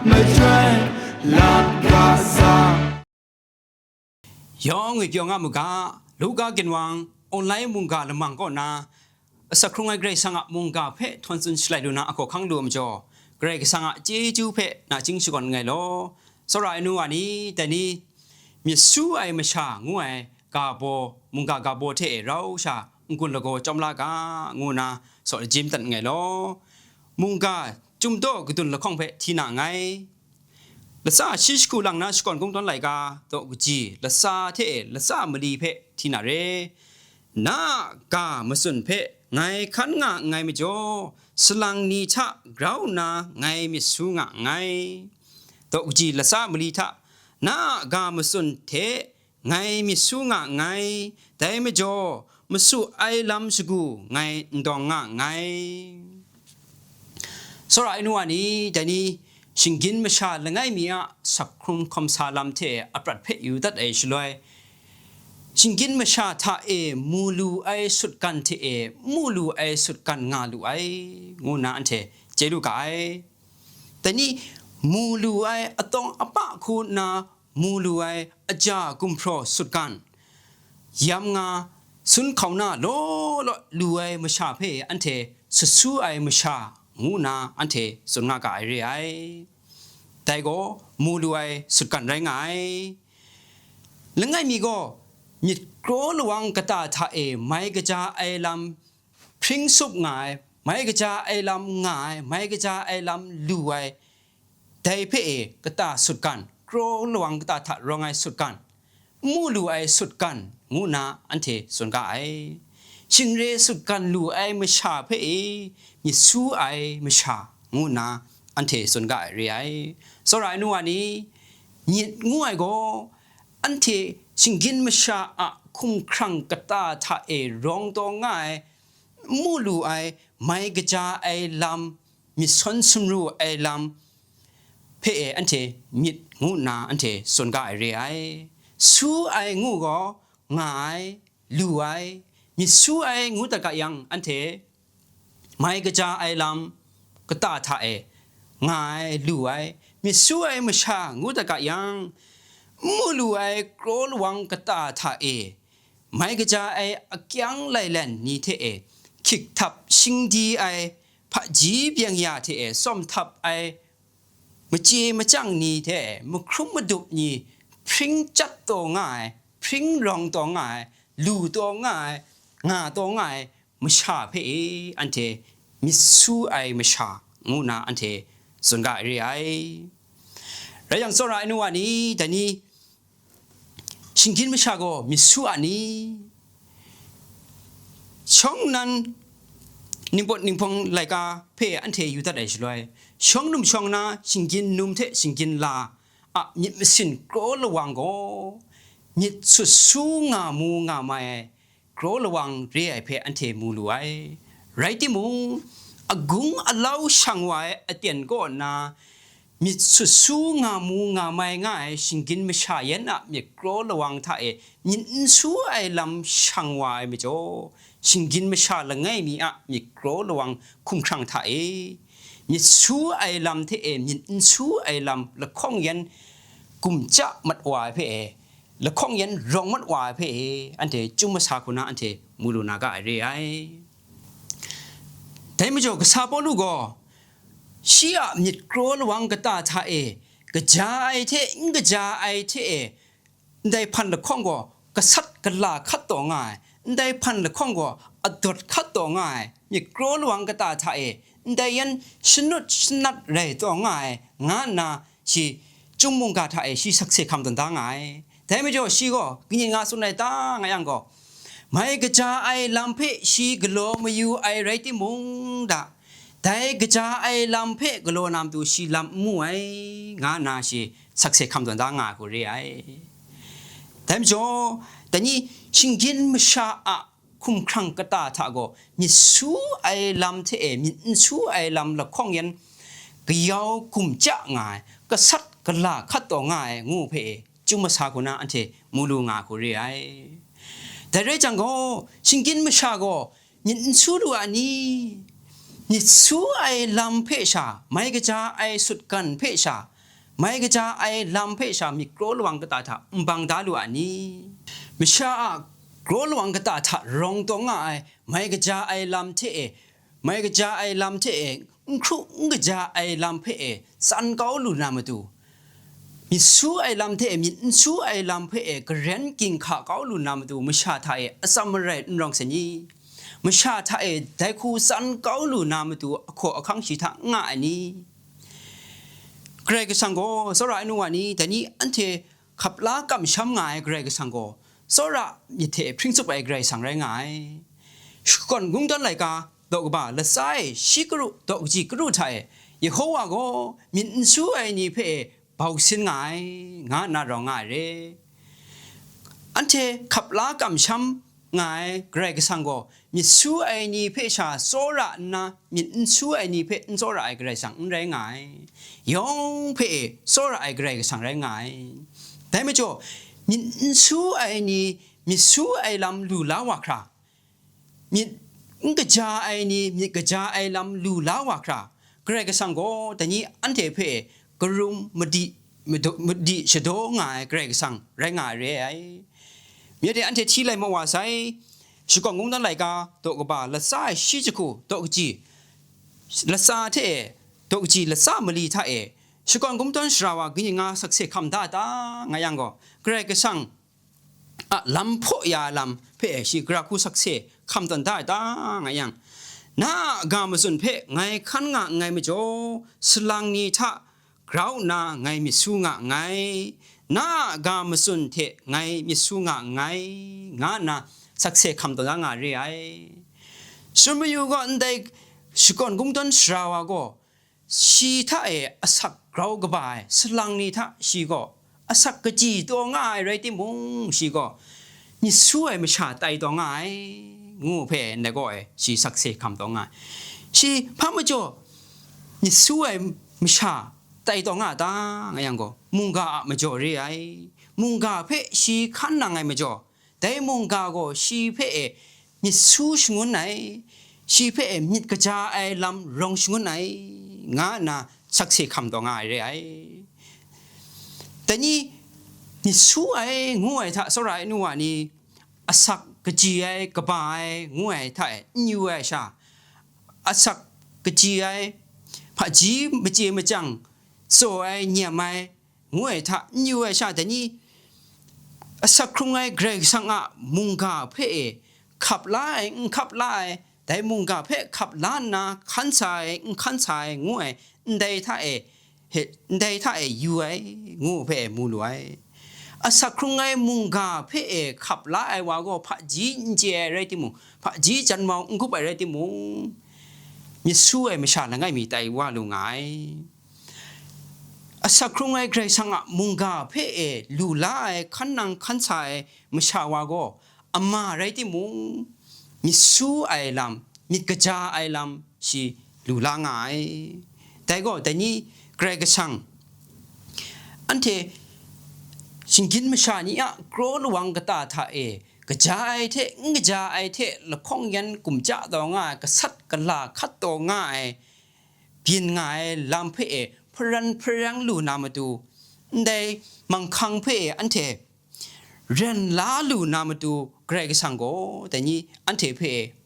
ไม่ใช่ลักกาซายองอีกยองอามุกาลูกากินวังออนไลน์มุงกาละมังก็นาสักครู่ไงเกรซังะมุงกาเพทวนซุนสไลดูนาอโคขังดูมจ่อเกรซังะเจจูเพนาจิงสุกอนไงลอสรายนูอันนี้แต่นี้มีสู้ไอมาชางูไอกาโบมุงกากาโบเทเราชากุนละโกจอมลากางูนาสอดจิมตันไงลอมุงกาจุมโตกตุนละข้องเพทีนาไงละซาชิชกูลังนาชก่อนกงตอนไหลกาโตกุจีละซาเทละซามลีเพทีนาเรนากามสุนเพไงขันงะไงไม่จอสลังนีชะกราวนาไงมิสูงะไงโตกุจีละซามลีทะนากามสุนเทไงมิสูงะไงแต่ไม่จอมสุไอลำสกูไงดองงะไงสระอินวานีแต่นี้ชิงกินมชาละไงมีอะสักครุมคำสาลามเทอปรัดเพอยู่ดัดเอชลอยชิงกินมชาทามูลูไอสุดกันเทมูลูไอสุดกันงาลูไองูนาอันเทเจลูกไอแต่นี่มูลูไออตองอปะคูนามูลูไออจากุมโปรสุดกันยำงาสุนเขาหน้าโลลูไอมชาเพอันเทสู้ไอมชางูนาอันเทสุนงากายเรไอแต่ก็มูลูไอสุดกันไรไงแล้วไงมีก็มิดโกรลวังกตาทาไม่กระจาไอลำพริ้งสุบไงไม่กระจาไอลำไงไม่กระจาไอลำลูไอแต่เพกตาสุดกันโกรลวังกตาทารองไอสุดกันมูลูไอสุดกันงูนาอันเทสุนกายชิงเรสุดกันลูไอมชาเพมิสู้ไอมชางูนาอันเทสุนกายเรไอสรายนัวนี้ยิดงูไอโกอันเทชิงกินมชาอะคุมครังกตาทารองตองง่ายมูลูไอไม่กระจาไอลำมิสนสมรูไอลำเพอันเทมิดงูนาอันเทสุนกายเรไอสู้ไองูก็ง่ายลูไอมิสู้ไองูตะกะยังอันเทไม่กระจาไอลำกตาทาง่ายลูไอมิสู้ไอมชางูตะกะยังมูลูไอโกรลวังกตาทาไม่กระจาไออักยังไลแลนนี่เทคิกทับชิงดีไอพะจีเบียงยาเทส้มทับไอมเจมจังนี่เทมครุมมดุบนี่พริ้งจัดตัวง่ายพริ้งรองตัวง่ายลูตัวง่ายงาตัวง่ายมชาเพอันเทมิสูไอมชางูนาอันเทสุนกาเรไอแล้วยังสระอินวานี้แต่นี้ชิงกินมชาโกมิสูอันนี้ช่องนั้นนิบดนิพงไลกาเพอันเทอยู่ตัดไอชลอยช่องนุ่มช่องนาชิงกินนุ่มเทชิงกินลาอะมิดสินโกรลวังโกมิดสุดสูงามูงาไม่โกรลวังเรียเพอันเทมูลวยไรที่มูอกุงอลาวช่างไว้อเตียนก็นามิสุสูงามูงาไม่ง่ายชิงกินไม่ชายันอะมิโกรลวังท่ามินสูไอลำช่างไว้ไม่โจชิงกินไม่ชาละไงมีอะมิโกรลวังคุ้มครั่งท่ามิสูไอลำที่มินสูไอลำละข้องยันกุมจะมัดวายเพละข้องยันรองมัดวายเพอันเทจุมสาคุณาอันเทมูลูนากาเรไอแต่ไม่โจกซาปอลูก็ชียมิดโกรลวังกตาทากระจายเทกระจายเทได้พันละข้องก็กษัตริย์กลาขัดต่อง่ายได้พันละข้องก็อดดขัดต่อง่ายมิดโกรลวังกตาทาได้ยันสนุดสนัดไรต่อง่ายงานนาชีจุ่มมุงกาทาชีสักเสคำต่างง่ายแต่ไม่โจชีก็กินงาสุนัยตางยังก็ไม่กระจายลำเพชีกโลมาอยู่ไอไรที่มุงดาแต่กระจายลำเพกโลนำตัวชีลำมวยงานาชีสักเสคำต่างง่ายกูเรียแต่ไม่โจแต่นี่ชิงกินมชาอะคุมครังกตาทาโกมิสูไอลำเทมิสูไอลำละข้องยันก็ยาวกุมจะง่ายก็สัดก็ลาขัดต่อง่ายงูเพจุมาสากุนาอันเทมูลูงากูเรียแต่เรื่องจังก็ชิงกินมชาโกมิสูดูอันนี้มิสูไอลำเพชาไม่ก็จะไอสุดกันเพชา ไม่กระจาไอลำเพชามีโกรลวังกตาถาบังดาลูอันนี้มิชาโกรลวังกตาถารองตรงไอไม่กระจาไอลำเทไม่กระจาไอลำเทครุกระจาไอลำเพสันเกาลูนามาดูมีสู้ไอลำเทมีสู้ไอลำเพกระเรนกิงขาเกาลูนามาดูมิชาไทยอสัมเรนรองเสนีมิชาไทยได้คูสันเกาลูนามาดูขอขังชีทางง่ายนี้เกรกสังโกสระนุวานีแต่นี้อันเทขับล้ากำช้ำง่ายเกรกสังโกสระยิเทพริ้งสุไปเกรสังไรง่ายก่อนกุ้งต้นไหลกาดอกบ่าละไซชิกรุดอกจีกรุไทยยโฮวาโกมินสู้ไอนี่เพเบาสินง่ายงานารองง่ายเรอันเทขับล้ากำช้ำง่ายเกรกสังโกมิสู้ไอนี่เพชาโซระนะมินสู้ไอนี่เพโซระไอเกรสังไรง่ายยองเพโซระไอเกรสังไรง่ายแต่ไม่จ่อมินสู้ไอนี่มิสู้ไอลำลูลาวะครามิกระจาไอนี่มีกระจาไอลำลูลาวะคราเกรกสังโกแต่นี้อันเทเพกรุมมดีชโดง่ายเกรกสังไรง่ายเรไอมีแต่อันเทที่ไรมาว่าใส่ชุกงงนั่นไรกาตกบ่าละซาชิจกูตกจีละซาเทตกจีละซามลีท่าชุกงงต้นสระว่ากินงาสักเสคำตาไงยังก็เกรกสังลำพ่อยาลำเพชิกราคูสักเสคำตันได้ไงยังน้ากามสุนเพไงขันงะไงไม่โจสลังนี้ท่ากราวนาไงมิสูงะไงน้ากามสุนเทไงมิสูงะไงงานาสักเสคำตันงาเรียสมัยอยู่ก่อนได้ชุกงงต้นสระว่าก็ชีท่าสักกราวกบายสลังนี้ท่าชีก็สักกจีตัวง่ายไรที่มุงชีก็มีสวยไม่ชาไตตัวง่ายงูเพนเด็กก็ชีสักเสคำตัวง่ายชีพระมจ่อมีสวยไม่ชาไตตัวง่ายตาไงยังก็มุงกาไม่จ่อเรียมุงกาเพชีขันนางไงไม่จ่อแต่มุงกาก็ชีเพมีสู้ชงวนไหนชีเพมีกระจาไอลำรองชงวนไหนงาน่ะสักเสคำตัวง่ายเรียแต่นี่สู้ไอ้งูไอ้ท่าสลายนัวนี่สักกจีไอ้กบายงูไอ้ท่านิวไอ้ชาสักกจีไอ้พระจีไม่เจไม่จังโซไอ้เนี่ยไม่งูไอ้ท่านิวไอ้ชาแต่นี่สักครุ่งไอ้เกรกสังอะมุงกาเพ่ขับไล่แต่มุงกาเพ่ขับล้านนะขันใส่งูไอ้ได้ท่าได้ท่าอยู่ไอ้งูเพ่มูลไว้สักครุ่งไอ้มุงกาเพ่ขับไล่ว่าก็พระจีนเจไรที่มุงพระจีจันมองกุบอะไรที่มุงมีสู้ไอ้ไม่ชาละไงมีแต่ว่าลุงไงสักครุ่งไอ้ใครสังมุงกาเพ่ลูลาไอ้ขันนังขันใส่ไม่ชาว่าก็อามาไรที่มุงมีสู้ไอ้ลำมีกระจาไอ้ลำชีลูลาไงแต่นี่เกรกสังอันเทชิงกินไม่ชานี่กรอลวังกตาท่ากระจายเทกระจายเทละข้องยันกลุ่มจ่าตัวง่ายกษัตริย์กลาคัดตัวง่ายเปลี่ยนง่ายลำเพพรังลูนามาดูได้มังคังเพอันเทเรนลาลูนามาดูเกรกสังโกแต่นี่อันเทเพ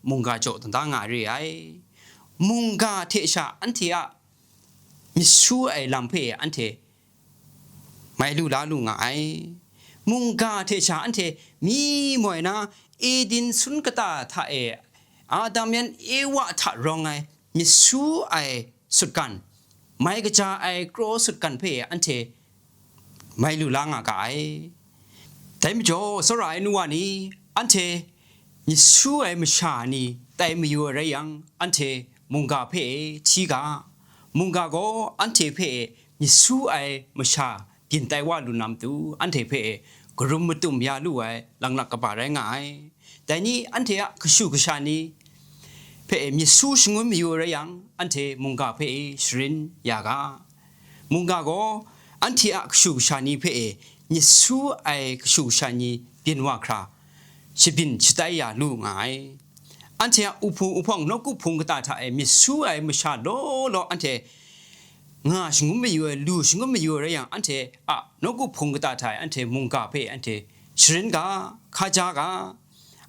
มุงกาโจต่างง่ายเรียมุงกาเทชาอันเทมิสู้ไอ้ลำเพอันเทไม่รู้ลาลุงไงมุงกาเทชาอันเทมีมวยนะเอดินสุนกตาท่าอาดามีนเอวะท่ารองไงมิสู้ไอ้สุดกันไม่กระจาไอ้โกรสุดกันเพอันเทไม่รู้ลางไงแต่ไม่โจสลายนัวนี่อันเทมิสู้ไอ้มชานี่แต่ไม่อยู่อะไรยังอันเทมุงกาเพทีกามุงกาโกอันเทเพมิสู้ไอ้มชากินแต่ว่าลูนำตูอันเทเพกรุมมตุมยาลู่ไอ้หลังหลักกบาไรง่ายแต่นี่อันเทอะกชูกชานีเพมิสู้ชงมีอยู่อะไรยังอันเทมุงกาเพสรินยากามุงกาโกอันเทอะกชูกชานีเพมิสู้ไอ้กชูกชานีเปลี่ยนว่าคราชิบินชิตายาลู่ง่ายอันเทอะอุพงนกุพงกตาท่ามิสู้ไอ้มชาโลอันเท ငါရှင်ကိုမယူလူရှင်ကိုမယူရရန်အန်တေနော့ကိုဖုန်ကတာထိုင်အန်တေမုန်ကဖေအန်တေရှရင်ကခါဂျာက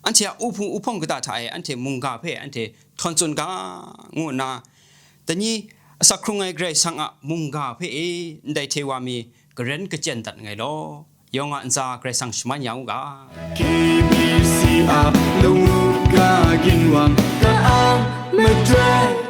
အန်တေဥဖုန်ကတာထိုင်အန်တေမုန်ကဖေအန်တေထွန်စွန်ကငုနာတညီစခရုံငိုင်ဂရိတ်ဆန်မုန်ကဖေဒိုင်တေဝါမီဂရန်ကကျန်တတ်ငိုင်လောယောငါအန်စာဂရိတ်ဆန်ရှမန်ယောင်က KBC အလုံးကဂင်ဝမ်ကအာမဒရ